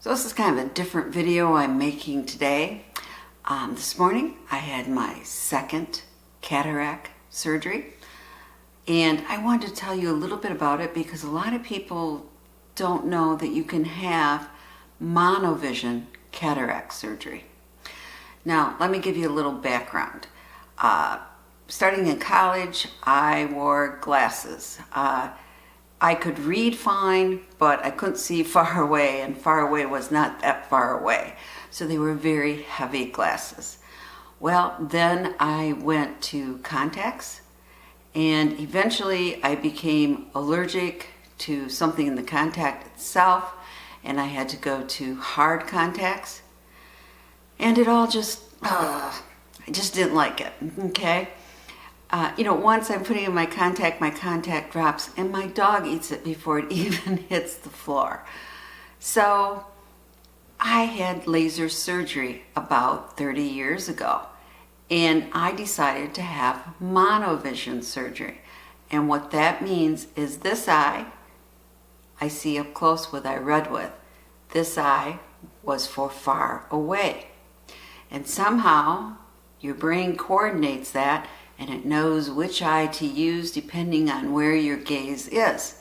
So this is kind of a different video I'm making today. This morning I had my second cataract surgery, and I wanted to tell you a little bit about it because a lot of people don't know that you can have monovision cataract surgery. Now let me give you a little background. Starting in college, I wore glasses. I could read fine, but I couldn't see far away, and far away was not that far away. So they were very heavy glasses. Well, then I went to contacts, and eventually I became allergic to something in the contact itself, and I had to go to hard contacts. And it all just, I just didn't like it, okay? Once I'm putting in my contact drops, and my dog eats it before it even hits the floor. So I had laser surgery about 30 years ago, and I decided to have monovision surgery. And what that means is this eye, I see up close what I read with. This eye was for far away. And somehow your brain coordinates that, and it knows which eye to use depending on where your gaze is.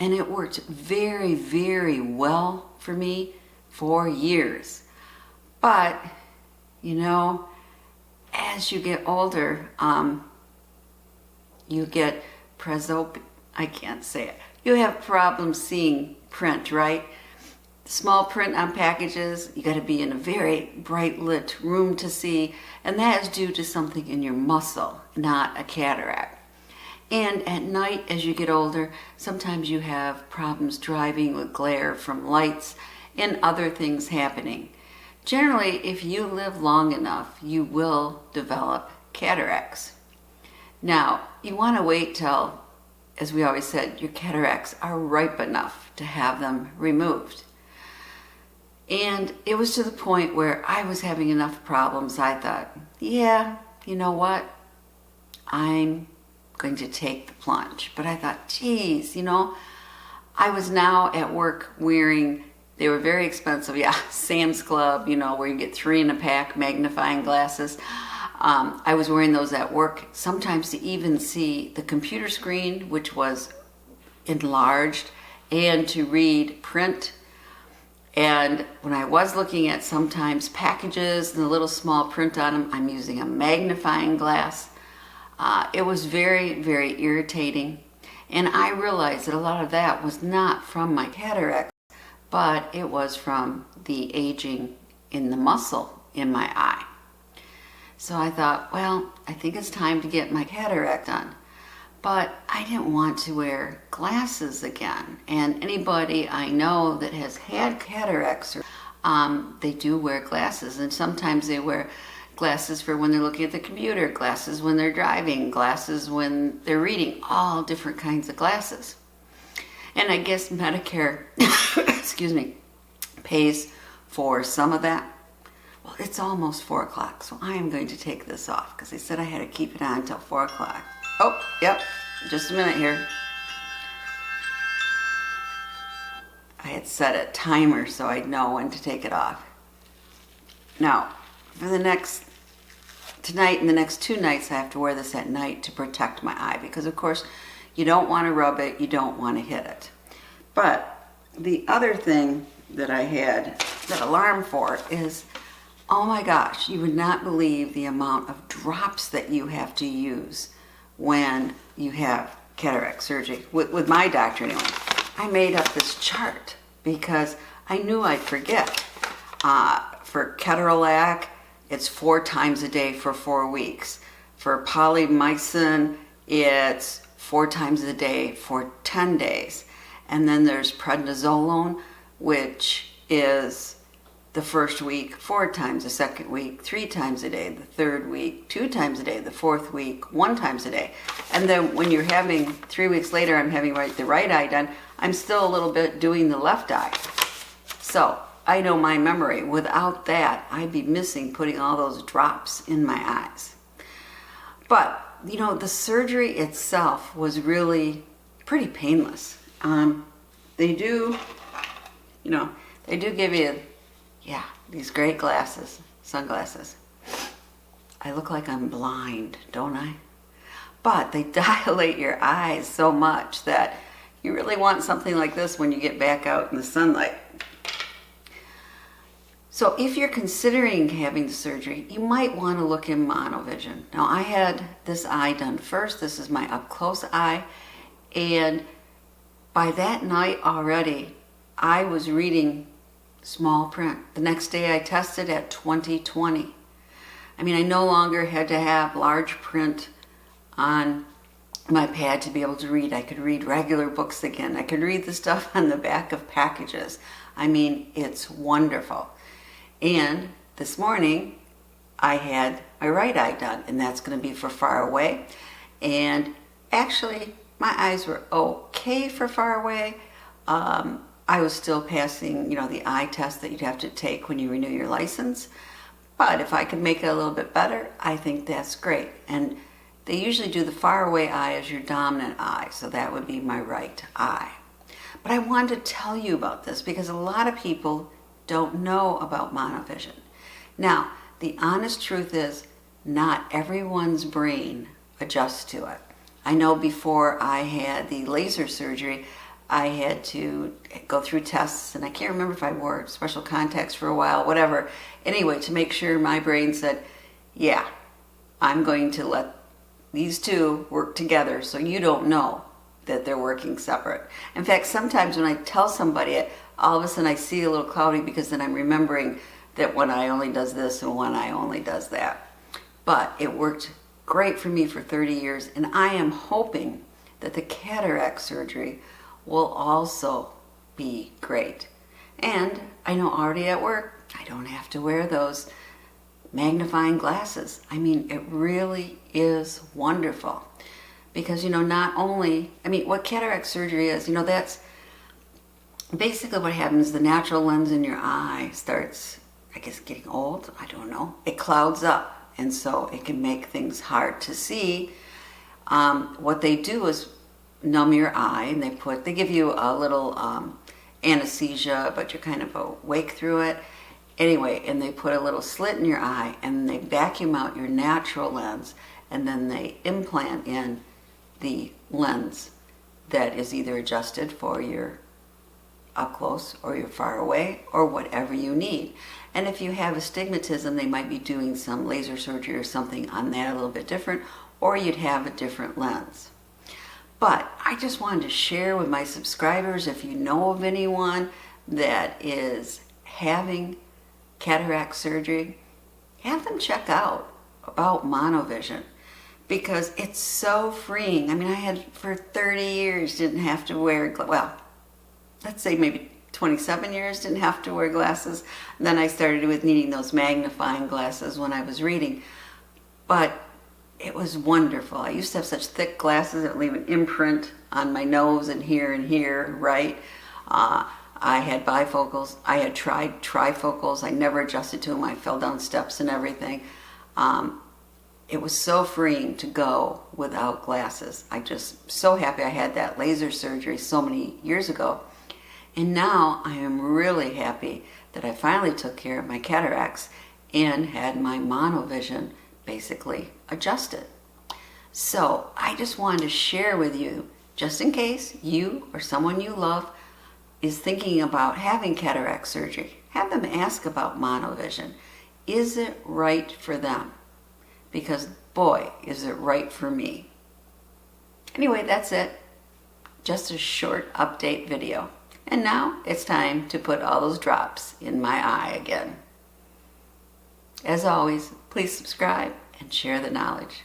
And it worked very, very well for me for years. But, as you get older, you get I can't say it. You have problems seeing print, right? Small print on packages, you got to be in a very bright lit room to see, and that is due to something in your muscle, not a cataract. And at night, as you get older, sometimes you have problems driving with glare from lights and other things happening. Generally, if you live long enough, you will develop cataracts. Now, you want to wait till, as we always said, your cataracts are ripe enough to have them removed. And it was to the point where I was having enough problems, I thought, yeah, you know what? I'm going to take the plunge. But I thought, geez, I was now at work wearing, they were very expensive, Sam's Club, where you get 3 in a pack magnifying glasses. I was wearing those at work, sometimes to even see the computer screen, which was enlarged, and to read print. And when I was looking at sometimes packages and a little small print on them, I'm using a magnifying glass. It was very, very irritating. And I realized that a lot of that was not from my cataracts, but it was from the aging in the muscle in my eye. So I thought, well, I think it's time to get my cataract done. But I didn't want to wear glasses again. And anybody I know that has had cataracts, they do wear glasses. And sometimes they wear glasses for when they're looking at the computer, glasses when they're driving, glasses when they're reading, all different kinds of glasses. And I guess Medicare, excuse me, pays for some of that. Well, it's almost 4 o'clock, so I am going to take this off because they said I had to keep it on until 4 o'clock. Oh, yep, just a minute here. I had set a timer so I'd know when to take it off. Now, for tonight and the next 2 nights, I have to wear this at night to protect my eye because, of course, you don't want to rub it, you don't want to hit it. But the other thing that I had that alarm for is, oh my gosh, you would not believe the amount of drops that you have to use when you have cataract surgery. With my doctor anyway. I made up this chart because I knew I'd forget. For Cataract, it's 4 times a day for 4 weeks. For polymyxin, it's 4 times a day for 10 days. And then there's prednisolone, which is the first week 4 times, the second week 3 times a day, the third week 2 times a day, the fourth week 1 times a day. And then when you're having 3 weeks later, I'm having the right eye done, I'm still a little bit doing the left eye. So I know my memory. Without that, I'd be missing putting all those drops in my eyes. But the surgery itself was really pretty painless. They do They do give you, yeah, these great glasses, sunglasses. I look like I'm blind, don't I? But they dilate your eyes so much that you really want something like this when you get back out in the sunlight. So if you're considering having the surgery, you might want to look in Monovision. Now, I had this eye done first. This is my up-close eye. And by that night already, I was reading small print. The next day I tested at 20/20. I mean, I no longer had to have large print on my pad to be able to read. I could read regular books again. I could read the stuff on the back of packages. I mean, it's wonderful. And this morning, I had my right eye done, and that's going to be for far away. And actually, my eyes were okay for far away. I was still passing, the eye test that you'd have to take when you renew your license. But if I could make it a little bit better, I think that's great. And they usually do the far away eye as your dominant eye, so that would be my right eye. But I wanted to tell you about this because a lot of people don't know about Monovision. Now, the honest truth is not everyone's brain adjusts to it. I know before I had the laser surgery, I had to go through tests, and I can't remember if I wore special contacts for a while, whatever. Anyway, to make sure my brain said, yeah, I'm going to let these two work together so you don't know that they're working separate. In fact, sometimes when I tell somebody it, all of a sudden I see a little cloudy because then I'm remembering that one eye only does this and one eye only does that. But it worked great for me for 30 years, and I am hoping that the cataract surgery will also be great. And I know already at work, I don't have to wear those magnifying glasses. I mean, it really is wonderful. Because, not only, what cataract surgery is, that's basically what happens. The natural lens in your eye starts, I guess, getting old. I don't know. It clouds up, and so it can make things hard to see. What they do is numb your eye, and they give you a little anesthesia, but you're kind of awake through it. Anyway, and they put a little slit in your eye, and they vacuum out your natural lens, and then they implant in the lens that is either adjusted for your up close or your far away or whatever you need. And if you have astigmatism, they might be doing some laser surgery or something on that a little bit different, or you'd have a different lens. But I just wanted to share with my subscribers, if you know of anyone that is having cataract surgery, have them check out about Monovision, because it's so freeing. I had for 30 years didn't have to wear, let's say maybe 27 years didn't have to wear glasses. And then I started with needing those magnifying glasses when I was reading. But it was wonderful. I used to have such thick glasses that would leave an imprint on my nose and here, right? I had bifocals. I had tried trifocals. I never adjusted to them. I fell down steps and everything. It was so freeing to go without glasses. I just so happy I had that laser surgery so many years ago. And now I am really happy that I finally took care of my cataracts and had my Monovision basically adjusted. So I just wanted to share with you, just in case you or someone you love is thinking about having cataract surgery, have them ask about Monovision. Is it right for them? Because boy, is it right for me. Anyway, that's it. Just a short update video. And now it's time to put all those drops in my eye again. As always, please subscribe and share the knowledge.